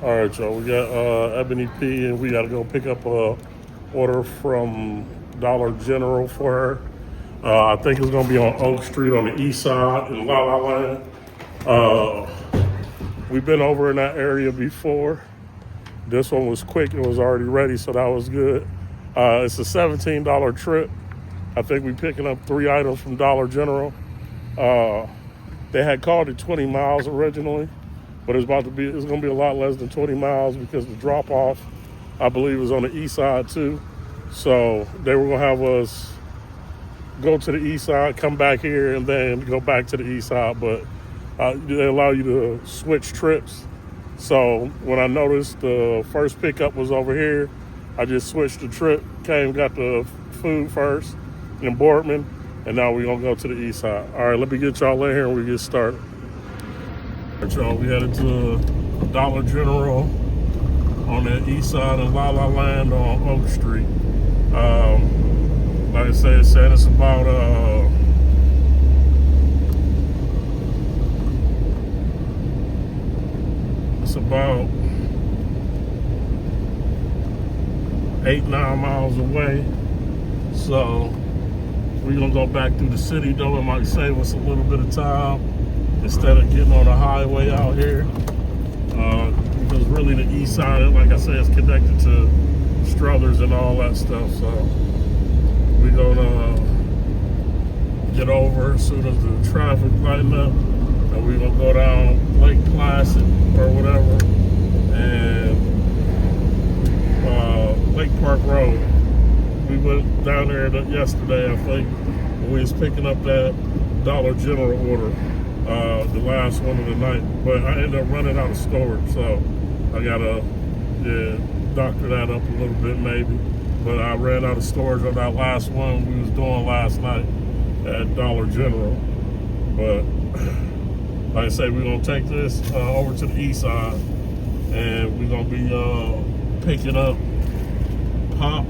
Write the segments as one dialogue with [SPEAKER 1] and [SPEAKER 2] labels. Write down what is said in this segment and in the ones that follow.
[SPEAKER 1] All right, y'all. We got Ebony P, and we got to go pick up a order from Dollar General for her. I think it's gonna be on Oak Street on the east side in La La Land. Uh, we've been over in that area before. This one was quick; it was already ready, so that was good. It's a $17 trip. I think we're picking up 3 items from Dollar General. Uh, they had called it 20 miles originally, but it's going to be a lot less than 20 miles because the drop off, I believe, is on the east side too. So they were going to have us go to the east side, come back here, and then go back to the east side. But they allow you to switch trips. So when I noticed the first pickup was over here, I just switched the trip, got the food first in Boardman, and now we're going to go to the east side. All right, let me get y'all in here and we get started. All right, y'all, we headed to Dollar General on the east side of La La Land on Oak Street. Like I said, it's about it's about 8-9 miles away. So we're gonna go back through the city though. It might save us a little bit of time instead of getting on the highway out here. Because really the east side, like I said, is connected to Struthers and all that stuff. So we're gonna get over as soon as the traffic lighten up, and we're gonna go down Lake Placid or whatever, and Lake Park Road. We went down there yesterday, I think, when we was picking up that Dollar General order, the last one of the night. But I ended up running out of storage, so I gotta doctor that up a little bit maybe. But I ran out of storage on that last one we was doing last night at Dollar General. But like I say, we're gonna take this over to the east side, and we're gonna be picking up pop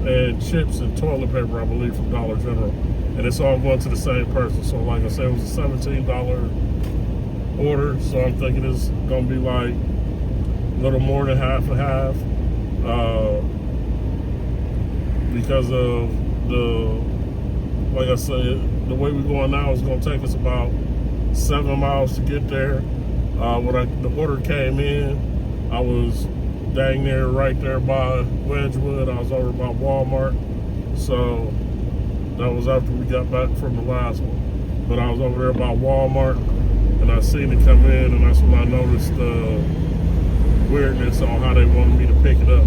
[SPEAKER 1] and chips and toilet paper, I believe, from Dollar General. And it's all going to the same person. So like I said, it was a $17 order. So I'm thinking it's gonna be like a little more than half and half. Because of like I said, the way we're going now is gonna take us about 7 miles to get there. When the order came in, I was dang near right there by Wedgwood. I was over by Walmart. So that was after we got back from the last one. But I was over there by Walmart, and I seen it come in, and that's when I noticed the weirdness on how they wanted me to pick it up.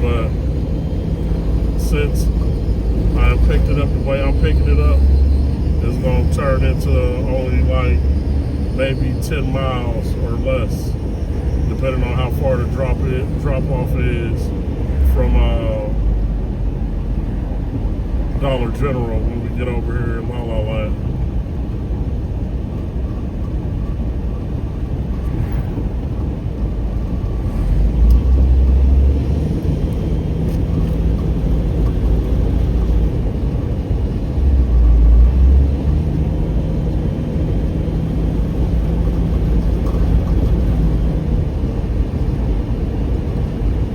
[SPEAKER 1] But since I picked it up the way I'm picking it up, it's gonna turn into only like maybe 10 miles or less, depending on how far the drop off is from Dollar General when we get over here in La La Land.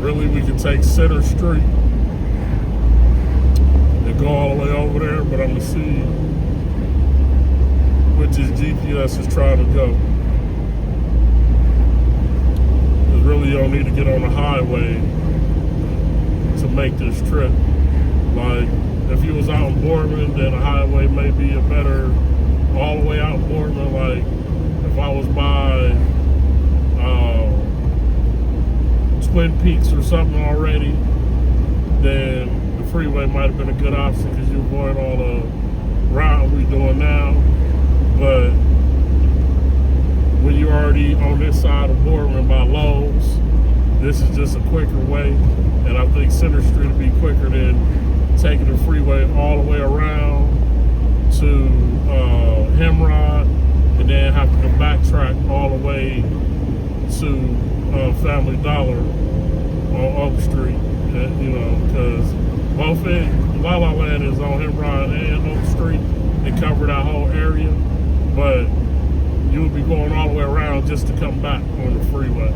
[SPEAKER 1] Really, we can take Center Street and go all the way over there, but I'm gonna see which his GPS is trying to go. Because really, you don't need to get on the highway to make this trip. Like, if you was out in Boardman, then a highway may be a better, all the way out in Boardman. Like, if I was by Twin Peaks or something already, then the freeway might have been a good option because you're going on a route we're doing now. But when you're already on this side of Boardman by Lowe's, this is just a quicker way. And I think Center Street will be quicker than taking the freeway all the way around to Hemrod and then having to backtrack all the way to Family Dollar on Oak Street, because both La La Land is on Hemrod and Oak Street. They cover that whole area, but you would be going all the way around just to come back on the freeway,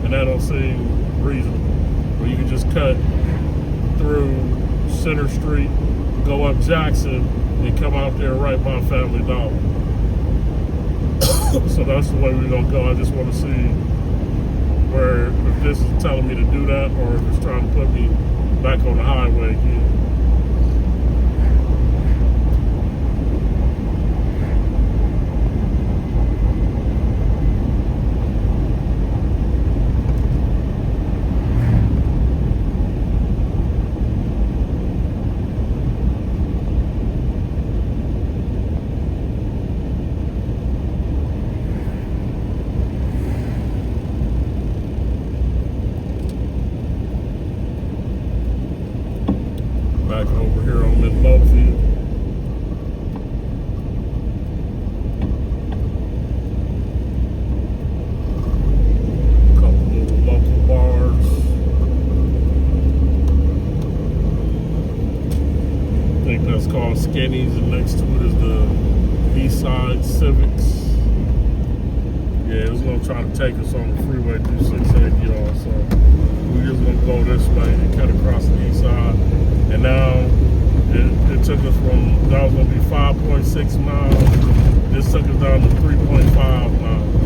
[SPEAKER 1] and that don't seem reasonable. Or you can just cut through Center Street, go up Jackson, and come out there right by Family Dollar. So that's the way we're gonna go. I just want to see where, if this is telling me to do that, or if it's trying to put me back on the highway again. Back over here on Midlothian. Couple little local bars. I think that's called Skinny's, and next to it is the Eastside Civics. Yeah, it's gonna try to take us on the freeway through 680, y'all. So we're just gonna go this way and cut across the east side. And now it took us from, that was going to be 5.6 miles. This took us down to 3.5 miles.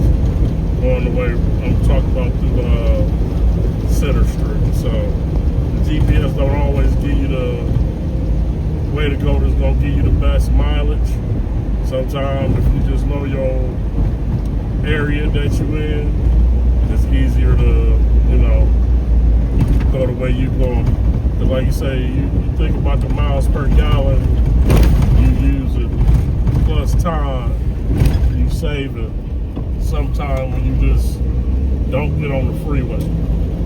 [SPEAKER 1] Going the way I'm talking about through Center Street. So the GPS don't always give you the way to go that's going to give you the best mileage. Sometimes if you just know your area that you're in, it's easier to, go the way you're going. Like you say, you think about the miles per gallon you use it plus time you save it sometime when you just don't get on the freeway.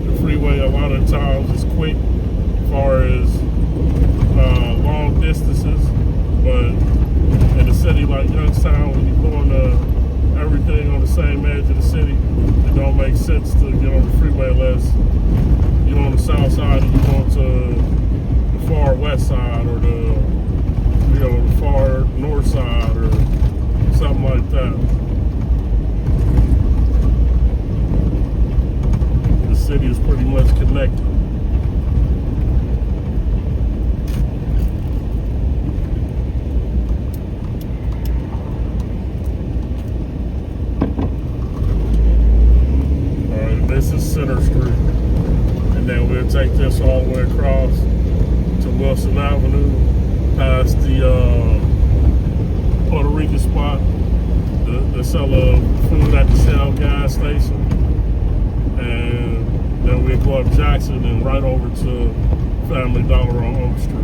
[SPEAKER 1] The freeway a lot of times is quick as far as long distances, but in a city like Youngstown, when you're going to everything on the same edge of the city, it don't make sense to get on the freeway unless you're on the south side and you're going to the far west side, or the far north side, or something like that. The city is pretty much connected. Alright, this is Center Street. And then we'll take this all the way across to Wilson Avenue, past the Puerto Rican spot, the seller food at the Shell gas station. And then we'll go up Jackson and right over to Family Dollar on Oak Street.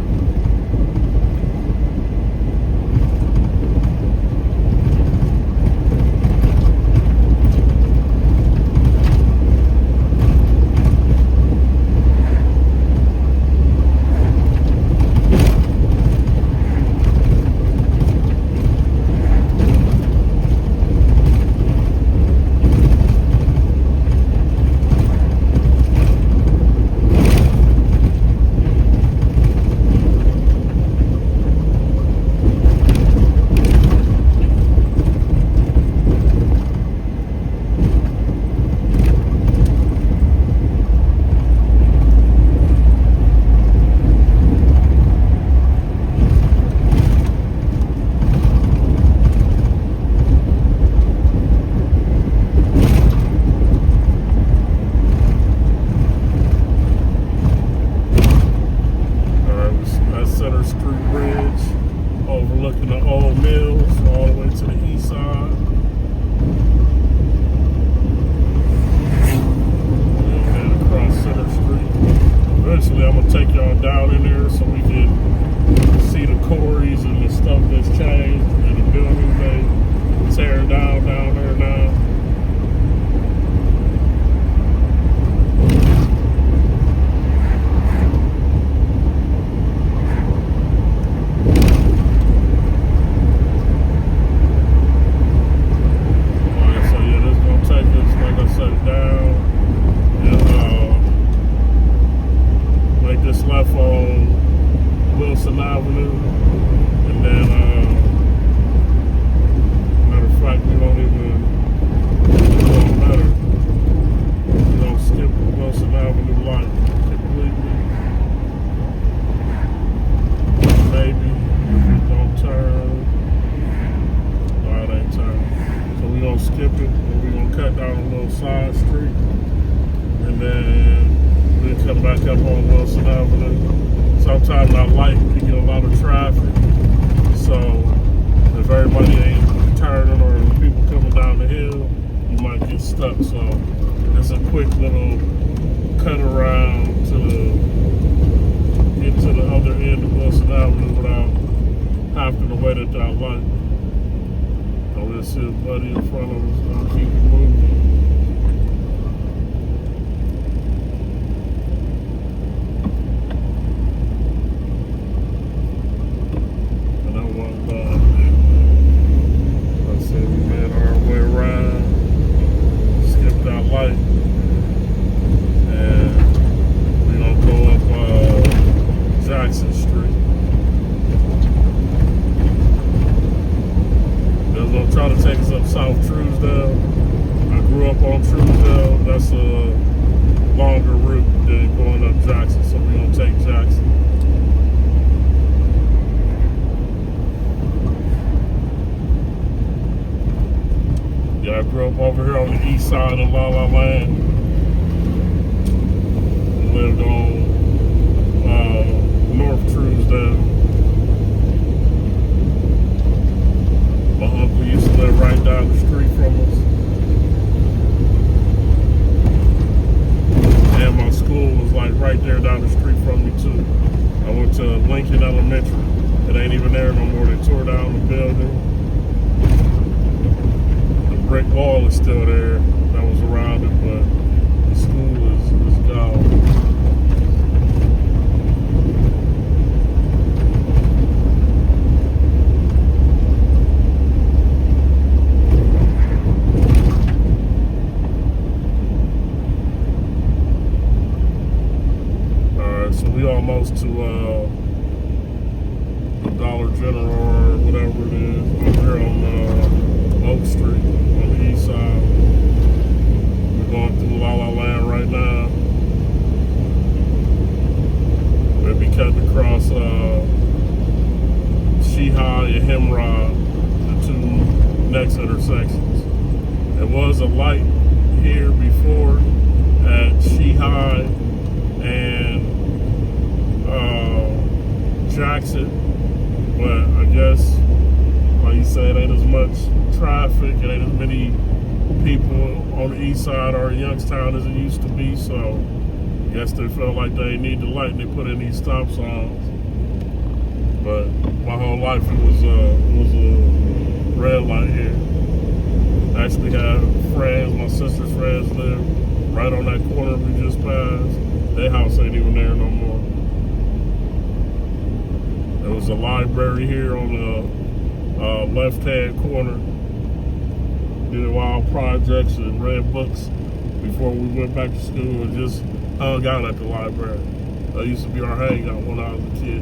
[SPEAKER 1] Overlooking the old mills all the way to the east side. And then across Center Street. Eventually I'm gonna take y'all down in there so we can see the quarries and the stuff that's changed and the buildings they tearing down there now. Left on Wilson Avenue, and little side street, and then we come back up on Wilson Avenue. Sometimes I like to get a lot of traffic, so if everybody ain't turning or people coming down the hill, you might get stuck. So it's a quick little cut around to get to the other end of Wilson Avenue without having to wait at that light. So we'll see a buddy in front of us. I'll keep it moving. And I want I said we made our way around, skipped that light, and we're gonna go up Jackson Street. They're gonna try to take us up South Truesdale. I grew up on Truesdale. That's a longer route than going up Jackson, so we're gonna take Jackson. Yeah, I grew up over here on the east side of La La Land. Lived on North Truesdale. My uncle used to live right down the street from us. And my school was like right there down the street from me too. I went to Lincoln Elementary. It ain't even there no more. They tore down the building. The brick wall is still there that was around it, but the school is gone. So we almost to the Dollar General or whatever it is over here on Oak Street on the east side. We're going through La La Land right now. We'll be cutting across Shehigh and Hemrod, the two next intersections. There was a light here before at Shehigh and Jackson, but I guess, like you said, ain't as much traffic, it ain't as many people on the east side or in Youngstown as it used to be, so I guess they felt like they need the light and they put in these stop signs. But my whole life it was a red light here. I actually have friends, my sister's friends live right on that corner we just passed. Their house ain't even there no more. There was a library here on the left-hand corner. Did wild projects and read books before we went back to school and just hung out at the library. That used to be our hangout when I was a kid.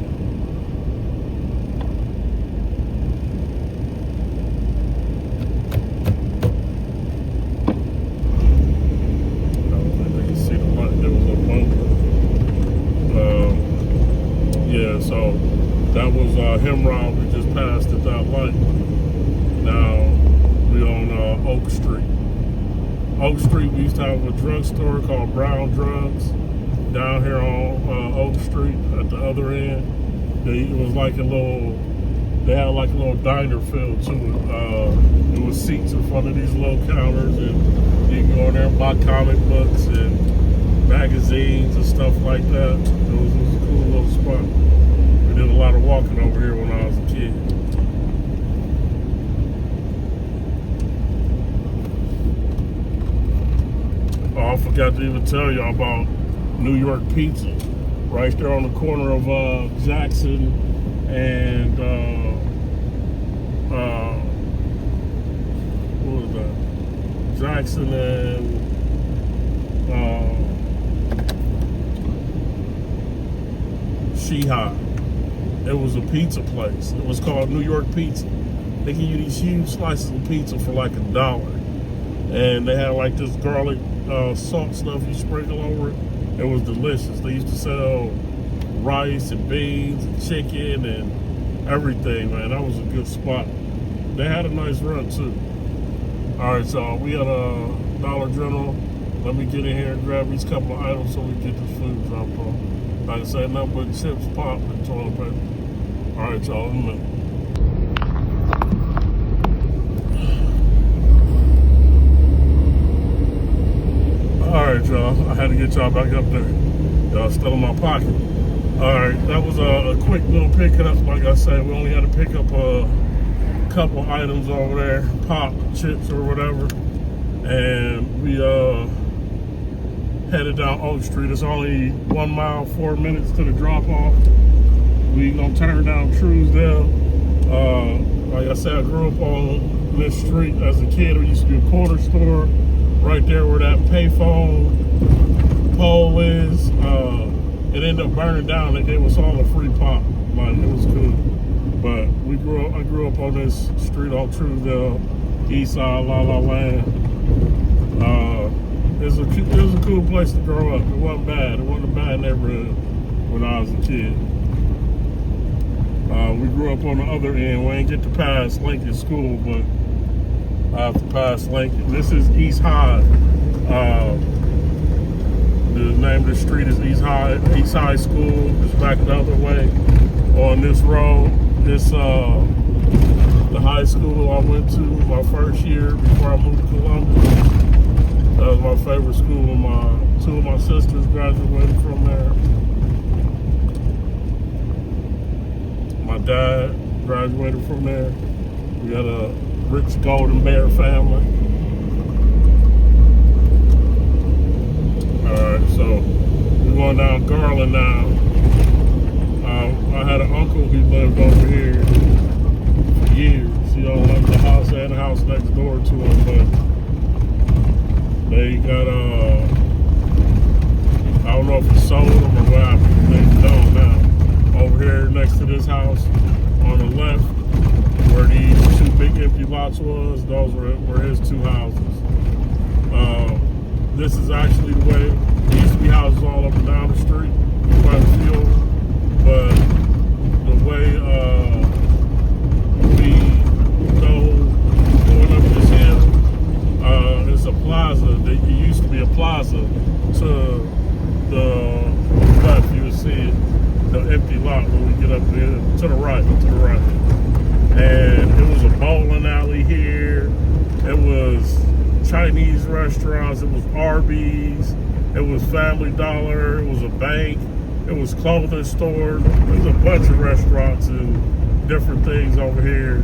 [SPEAKER 1] I don't think they can see the light. There was a bunker. Yeah, so that was Hemrod. We just passed at that light. Now we on Oak Street. Oak Street, we used to have a drugstore called Brown Drugs down here on Oak Street at the other end. It was like a little, they had like a little diner feel to it. There was seats in front of these little counters, and you can go in there and buy comic books and magazines and stuff like that. It was a cool little spot. We did a lot of walking over here when I was a kid. Oh, I forgot to even tell y'all about New York Pizza. Right there on the corner of Jackson and what was that? Jackson and Shehigh. It was a pizza place. It was called New York Pizza. They give you these huge slices of pizza for like $1. And they had like this garlic salt stuff you sprinkle over it. It was delicious. They used to sell rice and beans and chicken and everything, man. That was a good spot. They had a nice run too. All right, so we had Dollar General. Let me get in here and grab these couple of items so we get this food dropped off. Like I said, nothing but chips, pop, and toilet paper. All right, y'all, in a minute. All right, y'all. I had to get y'all back up there. Y'all still in my pocket. All right, that was a quick little pickup. Like I said, we only had to pick up a couple items over there, pop, chips, or whatever. And we headed down Oak Street. It's only 1 mile, 4 minutes to the drop-off. We gonna turn down Truesdale. Like I said, I grew up on this street as a kid. There used to be a corner store right there where that payphone pole is. It ended up burning down. They gave us all a free pop. Like, it was cool. But I grew up on this street on Truesdale, east side, La La Land. It was a cool place to grow up. It wasn't bad. It wasn't a bad neighborhood when I was a kid. We grew up on the other end. We ain't get to pass Lincoln School, but I have to pass Lincoln. This is East High. The name of the street is East High School. It's back the other way on this road. This the high school I went to my first year before I moved to Columbus. That was my favorite school. Two of my sisters graduated from there. My dad graduated from there. We had a rich Golden Bear family. Alright, so we're going down Garland now. I had an uncle who lived over here for years. He owned like the house and the house next door to him, but they got I don't know if he sold them or what happened. They don't now. Over here next to this house on the left, where these two big empty lots was, those were his two houses. This is actually the way. There used to be houses all up and down the street, quite a few, but the way we go going up this hill, it's a plaza. It used to be a plaza to the left. You would see it, the empty lot when we get up there to the right. And it was a bowling alley here. It was Chinese restaurants. It was Arby's. It was Family Dollar. It was a bank. It was clothing stores. There's a bunch of restaurants and different things over here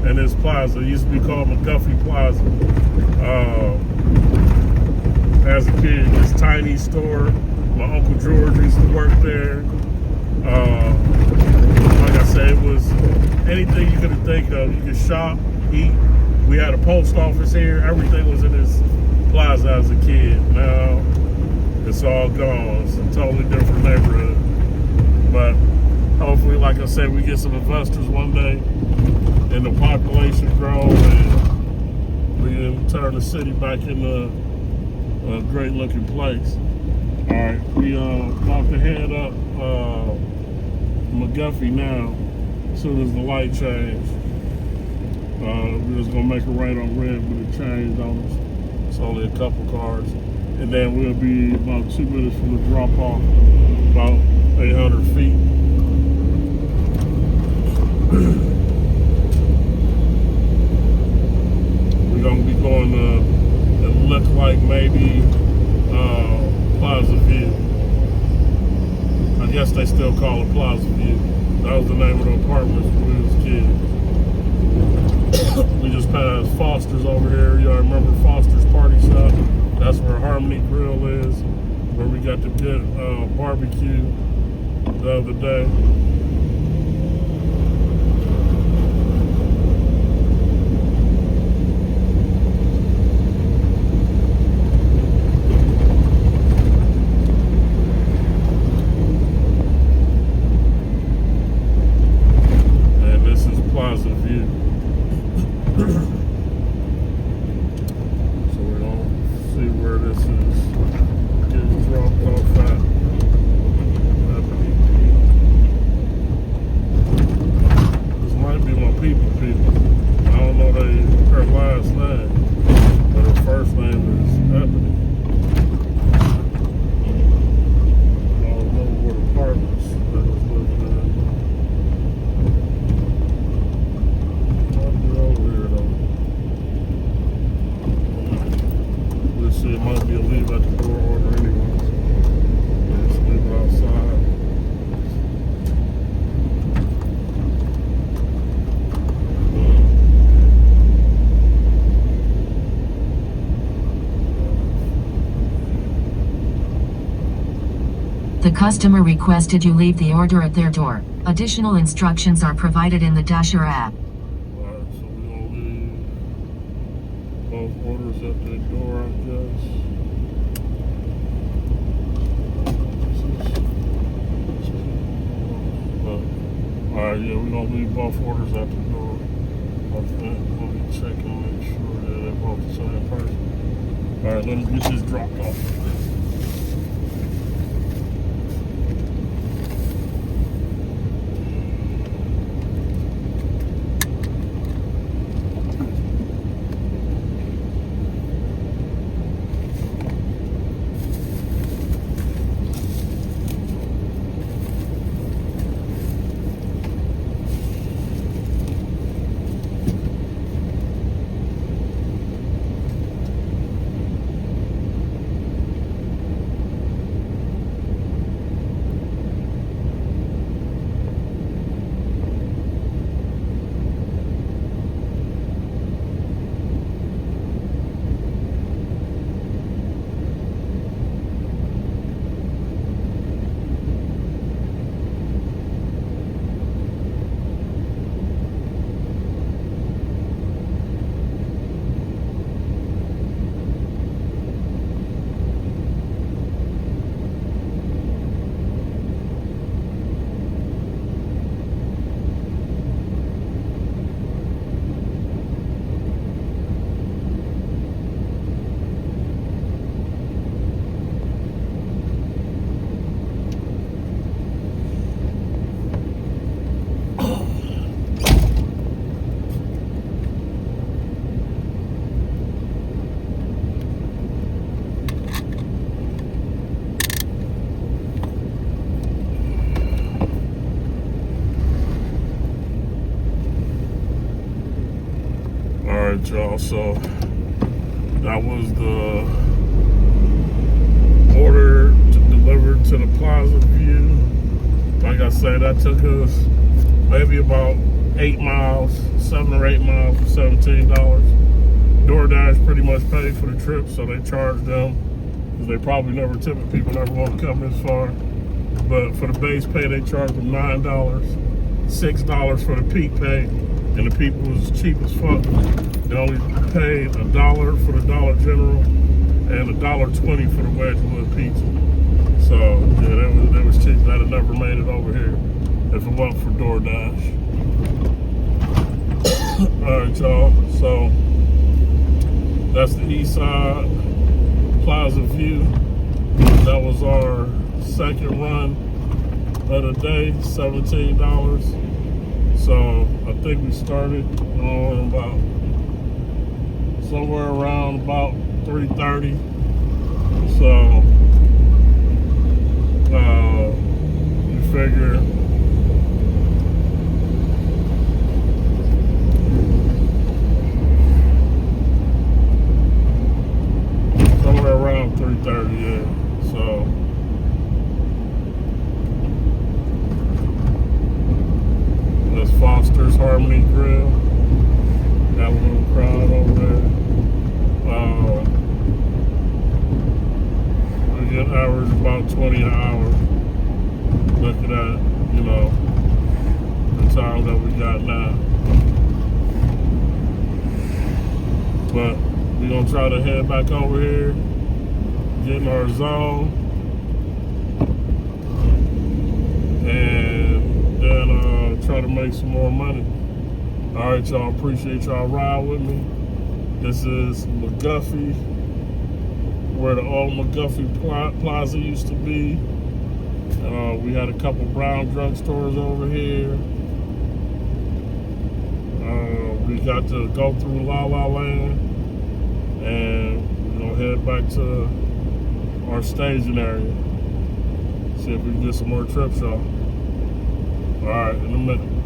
[SPEAKER 1] in this plaza. It used to be called McGuffey Plaza. As a kid, this tiny store. My Uncle George used to work there. Like I said, it was anything you could think of. You could shop, eat. We had a post office here. Everything was in this plaza as a kid. Now, it's all gone. It's a totally different neighborhood. But hopefully, like I said, we get some investors one day and the population grows and we can turn the city back into a great looking place. All right, we about to head up McGuffey now, as soon as the light change. We're just gonna make a right on red, but it changed on us. It's only a couple cars. And then we'll be about 2 minutes from the drop off, about 800 feet. We're gonna be going to, it look like maybe Plaza View. I guess they still call it Plaza View. That was the name of the apartments when we was kids. We just passed Foster's over here. Y'all remember Foster's Party Shop? That's where Harmony Grill is, where we got the good barbecue the other day. People. I don't know her last name, but her first name is
[SPEAKER 2] The customer requested you leave the order at their door. Additional instructions are provided in the Dasher app.
[SPEAKER 1] Alright, so we're gonna leave both orders at their door, I guess. Alright, yeah, we're gonna leave both orders at the door. I think we'll be checking, make sure that they're both the same person. Alright, let me get this dropped off. Alright, y'all, so that was the order delivered to the Plaza View. Like I said, that took us maybe about 8 miles, 7 or 8 miles for $17. DoorDash pretty much paid for the trip, so they charged them, because they probably never tipping people, never want to come this far. But for the base pay, they charged them $9, $6 for the peak pay, and the people was cheap as fuck. They only paid $1 for the Dollar General and $1.20 for the Wedgewood pizza. So yeah, that was cheap. I'd have never made it over here if it wasn't for DoorDash. All right, y'all. So that's the East Side Plaza View. That was our second run of the day, $17. So I think we started on about somewhere around about 3:30. So we figure somewhere around 3:30, yeah. So that's Foster's Harmony Grill. Got a little crowd over there. We get average about 20 an hour. Looking at, you know, the time that we got now. But we're gonna try to head back over here, get in our zone, and then try to make some more money. All right, y'all, appreciate y'all riding with me. This is McGuffey, where the old McGuffey Plaza used to be. We had a couple brown drugstores over here. We got to go through La La Land, and we're gonna head back to our staging area. See if we can get some more trips, y'all. All right, in a minute.